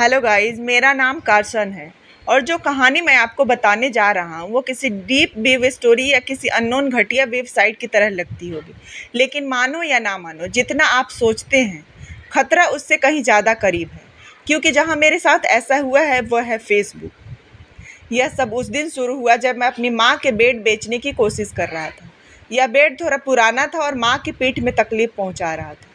Hello guys, मेरा नाम Carson है। और जो कहानी मैं आपको बताने जा रहा हूँ वो किसी डीप वेब स्टोरी या किसी अननोन घटिया वेबसाइट की तरह लगती होगी, लेकिन मानो या ना मानो, जितना आप सोचते हैं खतरा उससे कहीं ज़्यादा करीब है। क्योंकि जहाँ मेरे साथ ऐसा हुआ है वह है फेसबुक। यह सब उस दिन शुरू हुआ जब मैं अपनी माँ के बेड बेचने की कोशिश कर रहा था। यह बेड थोड़ा पुराना था और माँ की पीठ में तकलीफ पहुँचा रहा था,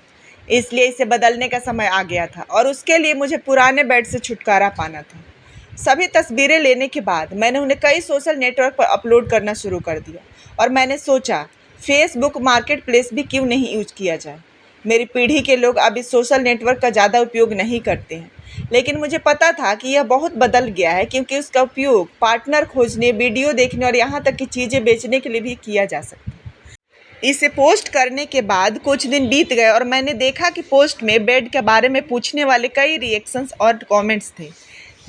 इसलिए इसे बदलने का समय आ गया था और उसके लिए मुझे पुराने बेड से छुटकारा पाना था। सभी तस्वीरें लेने के बाद मैंने उन्हें कई सोशल नेटवर्क पर अपलोड करना शुरू कर दिया और मैंने सोचा फेसबुक मार्केट प्लेस भी क्यों नहीं यूज किया जाए। मेरी पीढ़ी के लोग अब इस सोशल नेटवर्क का ज़्यादा उपयोग नहीं करते हैं, लेकिन मुझे पता था कि यह बहुत बदल गया है, क्योंकि उसका उपयोग पार्टनर खोजने, वीडियो देखने और यहाँ तक कि चीज़ें बेचने के लिए भी किया जा सकता है। इसे पोस्ट करने के बाद कुछ दिन बीत गए और मैंने देखा कि पोस्ट में बेड के बारे में पूछने वाले कई रिएक्शंस और कमेंट्स थे,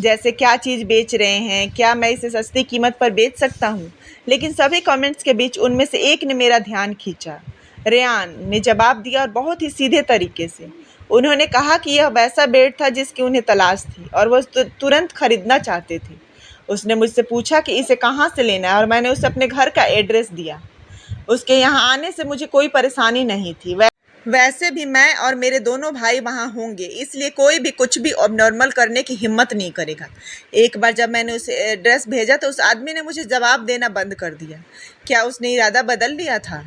जैसे क्या चीज़ बेच रहे हैं, क्या मैं इसे सस्ती कीमत पर बेच सकता हूँ। लेकिन सभी कमेंट्स के बीच उनमें से एक ने मेरा ध्यान खींचा। रेयान ने जवाब दिया और बहुत ही सीधे तरीके से। उन्होंने कहा कि यह वैसा बेड था जिसकी उन्हें तलाश थी और वह तुरंत खरीदना चाहते थे। उसने मुझसे पूछा कि इसे कहाँ से लेना है और मैंने उसे अपने घर का एड्रेस दिया। उसके यहाँ आने से मुझे कोई परेशानी नहीं थी। वैसे भी मैं और मेरे दोनों भाई वहाँ होंगे, इसलिए कोई भी कुछ भी अबनॉर्मल करने की हिम्मत नहीं करेगा। एक बार जब मैंने उसे एड्रेस भेजा तो उस आदमी ने मुझे जवाब देना बंद कर दिया। क्या उसने इरादा बदल लिया था?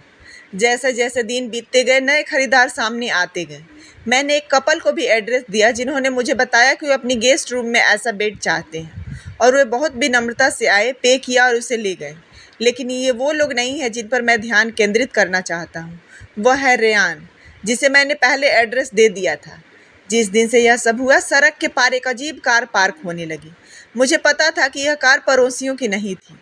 जैसे जैसे दिन बीतते गए नए खरीदार सामने आते गए। मैंने एक कपल को भी एड्रेस दिया जिन्होंने मुझे बताया कि वो अपनी गेस्ट रूम में ऐसा बेड चाहते हैं, और वे बहुत विनम्रता से आए, पे किया और उसे ले गए। लेकिन ये वो लोग नहीं हैं जिन पर मैं ध्यान केंद्रित करना चाहता हूँ। वह है रेयान, जिसे मैंने पहले एड्रेस दे दिया था। जिस दिन से यह सब हुआ, सड़क के पार एक अजीब कार पार्क होने लगी। मुझे पता था कि यह कार पड़ोसियों की नहीं थी,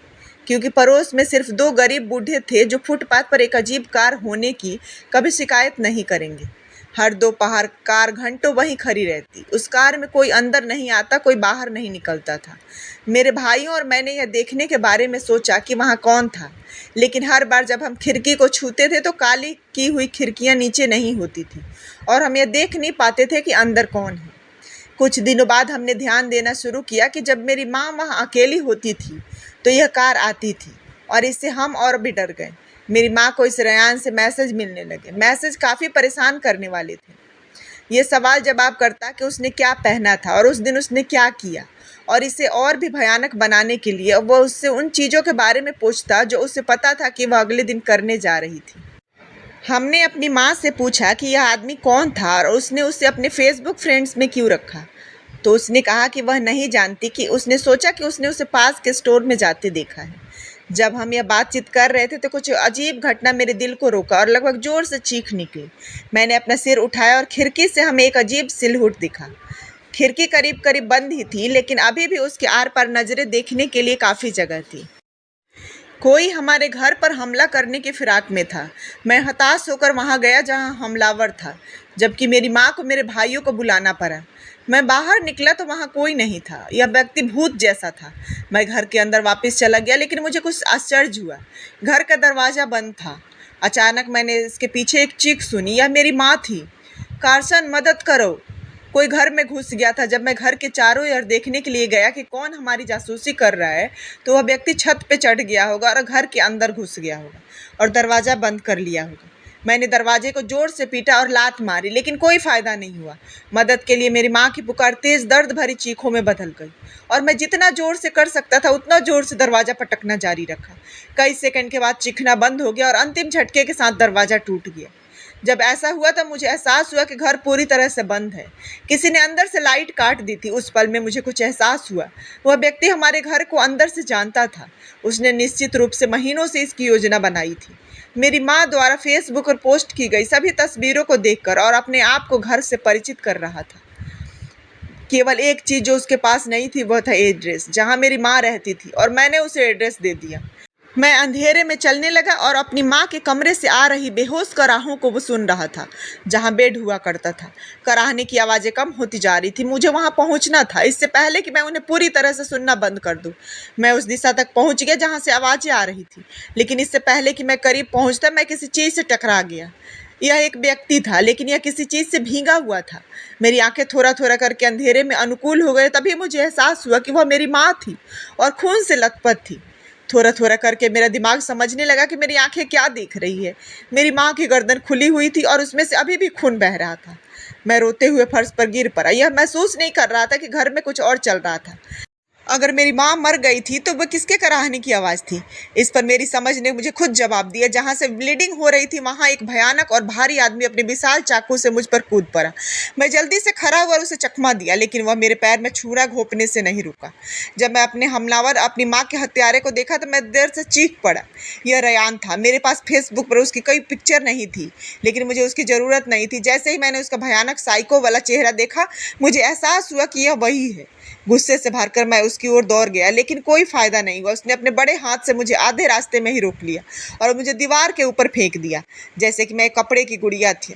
क्योंकि पड़ोस में सिर्फ दो गरीब बूढ़े थे जो फुटपाथ पर एक अजीब कार होने की कभी शिकायत नहीं करेंगे। हर दोपहर कार घंटों वहीं खड़ी रहती। उस कार में कोई अंदर नहीं आता, कोई बाहर नहीं निकलता था। मेरे भाइयों और मैंने यह देखने के बारे में सोचा कि वहाँ कौन था, लेकिन हर बार जब हम खिड़की को छूते थे तो काली की हुई खिड़कियाँ नीचे नहीं होती थी और हम यह देख नहीं पाते थे कि अंदर कौन है। कुछ दिनों बाद हमने ध्यान देना शुरू किया कि जब मेरी माँ वहाँ अकेली होती थी तो यह कार आती थी, और इससे हम और भी डर गए। मेरी माँ को इस रेयान से मैसेज मिलने लगे। मैसेज काफ़ी परेशान करने वाले थे। ये सवाल जवाब करता कि उसने क्या पहना था और उस दिन उसने क्या किया, और इसे और भी भयानक बनाने के लिए वह उससे उन चीज़ों के बारे में पूछता जो उसे पता था कि वह अगले दिन करने जा रही थी। हमने अपनी माँ से पूछा कि यह आदमी कौन था और उसने उसे अपने फेसबुक फ्रेंड्स में क्यों रखा, तो उसने कहा कि वह नहीं जानती, कि उसने सोचा कि उसने उसे पास के स्टोर में जाते देखा है। जब हम यह बातचीत कर रहे थे तो कुछ अजीब घटना मेरे दिल को रोका और लगभग जोर से चीख निकली। मैंने अपना सिर उठाया और खिड़की से हमें एक अजीब सिलहुट दिखा। खिड़की करीब करीब बंद ही थी, लेकिन अभी भी उसके आर पार नजरें देखने के लिए काफ़ी जगह थी। कोई हमारे घर पर हमला करने की फिराक में था। मैं हताश होकर वहां गया जहां हमलावर था, जबकि मेरी माँ को मेरे भाइयों को बुलाना पड़ा। मैं बाहर निकला तो वहां कोई नहीं था। यह व्यक्ति भूत जैसा था। मैं घर के अंदर वापस चला गया, लेकिन मुझे कुछ आश्चर्य हुआ। घर का दरवाज़ा बंद था। अचानक मैंने इसके पीछे एक चीख सुनी। यह मेरी माँ थी। कार्सन, मदद करो, कोई घर में घुस गया था। जब मैं घर के चारों ओर देखने के लिए गया कि कौन हमारी जासूसी कर रहा है, तो वह व्यक्ति छत पे चढ़ गया होगा और घर के अंदर घुस गया होगा और दरवाज़ा बंद कर लिया होगा। मैंने दरवाजे को जोर से पीटा और लात मारी, लेकिन कोई फ़ायदा नहीं हुआ। मदद के लिए मेरी माँ की पुकार तेज़ दर्द भरी चीखों में बदल गई, और मैं जितना ज़ोर से कर सकता था उतना ज़ोर से दरवाज़ा पटकना जारी रखा। कई सेकंड के बाद चीखना बंद हो गया और अंतिम झटके के साथ दरवाज़ा टूट गया। जब ऐसा हुआ तब मुझे एहसास हुआ कि घर पूरी तरह से बंद है। किसी ने अंदर से लाइट काट दी थी। उस पल में मुझे कुछ एहसास हुआ। वह व्यक्ति हमारे घर को अंदर से जानता था। उसने निश्चित रूप से महीनों से इसकी योजना बनाई थी। मेरी माँ द्वारा फेसबुक पर पोस्ट की गई सभी तस्वीरों को देखकर और अपने आप को घर से परिचित कर रहा था। केवल एक चीज़ जो उसके पास नहीं थी वह था एड्रेस, जहाँ मेरी माँ रहती थी, और मैंने उसे एड्रेस दे दिया। मैं अंधेरे में चलने लगा और अपनी माँ के कमरे से आ रही बेहोश कराहों को वो सुन रहा था, जहाँ बेड हुआ करता था। कराहने की आवाज़ें कम होती जा रही थी। मुझे वहाँ पहुँचना था, इससे पहले कि मैं उन्हें पूरी तरह से सुनना बंद कर दूँ। मैं उस दिशा तक पहुँच गया जहाँ से आवाज़ें आ रही थी, लेकिन इससे पहले कि मैं करीब पहुँचता मैं किसी चीज़ से टकरा गया। यह एक व्यक्ति था, लेकिन यह किसी चीज़ से भीगा हुआ था। मेरी आंखें थोड़ा-थोड़ा करके अंधेरे में अनुकूल हो गए, तभी मुझे एहसास हुआ कि वह मेरी माँ थी और खून से लथपथ थी। थोड़ा-थोड़ा करके मेरा दिमाग समझने लगा कि मेरी आंखें क्या देख रही है। मेरी माँ की गर्दन खुली हुई थी और उसमें से अभी भी खून बह रहा था। मैं रोते हुए फर्श पर गिर पड़ा। यह महसूस नहीं कर रहा था कि घर में कुछ और चल रहा था। अगर मेरी माँ मर गई थी तो वह किसके कराहने की आवाज़ थी? इस पर मेरी समझ ने मुझे खुद जवाब दिया। जहाँ से ब्लीडिंग हो रही थी वहाँ एक भयानक और भारी आदमी अपने विशाल चाकू से मुझ पर कूद पड़ा। मैं जल्दी से खड़ा हुआ और उसे चकमा दिया, लेकिन वह मेरे पैर में छुरा घोंपने से नहीं रुका। जब मैं अपने हमलावर अपनी माँ के हत्यारे को देखा तो मैं देर से चीख पड़ा। यह रयान था। मेरे पास फेसबुक पर उसकी कोई पिक्चर नहीं थी, लेकिन मुझे उसकी ज़रूरत नहीं थी। जैसे ही मैंने उसका भयानक साइको वाला चेहरा देखा, मुझे एहसास हुआ कि यह वही है। गुस्से से भरकर मैं उसकी ओर दौड़ गया, लेकिन कोई फायदा नहीं हुआ। उसने अपने बड़े हाथ से मुझे आधे रास्ते में ही रोक लिया और मुझे दीवार के ऊपर फेंक दिया, जैसे कि मैं एक कपड़े की गुड़िया थी।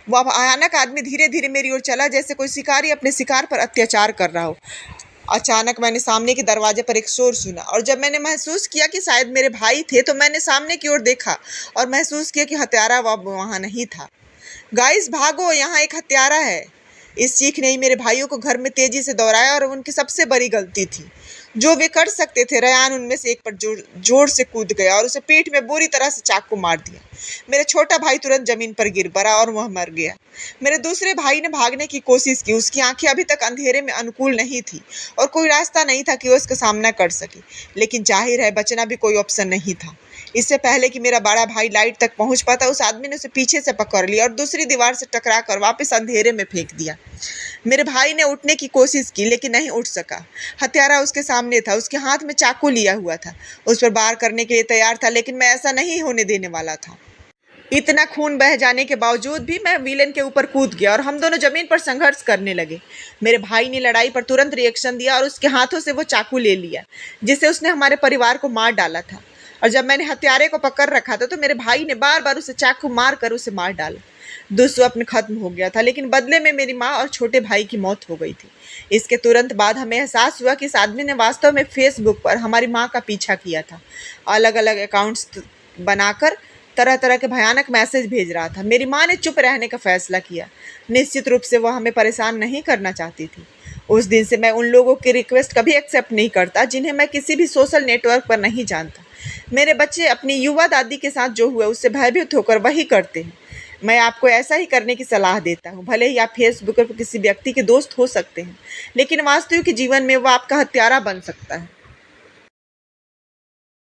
वह भयानक आदमी धीरे धीरे मेरी ओर चला, जैसे कोई शिकारी अपने शिकार पर अत्याचार कर रहा हो। अचानक मैंने सामने के दरवाजे पर एक शोर सुना और जब मैंने महसूस किया कि शायद मेरे भाई थे, तो मैंने सामने की ओर देखा और महसूस किया कि हत्यारा वहाँ नहीं था। गाइस भागो, यहाँ एक हत्यारा है। इस चीख ने ही मेरे भाइयों को घर में तेजी से दौड़ाया और उनकी सबसे बड़ी गलती थी जो वे कर सकते थे। रयान उनमें से एक पर जोर से कूद गया और उसे पीठ में बुरी तरह से चाकू मार दिया। मेरा छोटा भाई तुरंत जमीन पर गिर पड़ा और वह मर गया। मेरे दूसरे भाई ने भागने की कोशिश की। उसकी आंखें अभी तक अंधेरे में अनुकूल नहीं थी और कोई रास्ता नहीं था कि वह इसका सामना कर सके, लेकिन जाहिर है बचना भी कोई ऑप्शन नहीं था। इससे पहले कि मेरा बड़ा भाई लाइट तक पहुंच पाता, उस आदमी ने उसे पीछे से पकड़ लिया और दूसरी दीवार से टकरा कर वापस अंधेरे में फेंक दिया। मेरे भाई ने उठने की कोशिश की, लेकिन नहीं उठ सका। हत्यारा उसके सामने था। उसके हाथ में चाकू लिया हुआ था। उस पर वार करने के लिए तैयार था, लेकिन मैं ऐसा नहीं होने देने वाला था। इतना खून बह जाने के बावजूद भी मैं विलेन के ऊपर कूद गया और हम दोनों जमीन पर संघर्ष करने लगे। मेरे भाई ने लड़ाई पर तुरंत रिएक्शन दिया और उसके हाथों से वो चाकू ले लिया जिससे उसने हमारे परिवार को मार डाला था। और जब मैंने हत्यारे को पकड़ रखा था तो मेरे भाई ने बार बार उसे चाकू मार कर उसे मार डाला। दुःस्वप्न खत्म हो गया था, लेकिन बदले में मेरी माँ और छोटे भाई की मौत हो गई थी। इसके तुरंत बाद हमें एहसास हुआ कि इस आदमी ने वास्तव में फेसबुक पर हमारी माँ का पीछा किया था। अलग अलग अकाउंट्स बनाकर तरह तरह के भयानक मैसेज भेज रहा था। मेरी माँ ने चुप रहने का फैसला किया। निश्चित रूप से वह हमें परेशान नहीं करना चाहती थी। उस दिन से मैं उन लोगों की रिक्वेस्ट कभी एक्सेप्ट नहीं करता जिन्हें मैं किसी भी सोशल नेटवर्क पर नहीं जानता। मेरे बच्चे अपनी युवा दादी के साथ जो हुआ उससे भयभीत होकर वही करते हैं। मैं आपको ऐसा ही करने की सलाह देता हूँ। भले ही आप फेसबुक पर किसी व्यक्ति के दोस्त हो सकते हैं, लेकिन वास्तविक जीवन में वो आपका हत्यारा बन सकता है।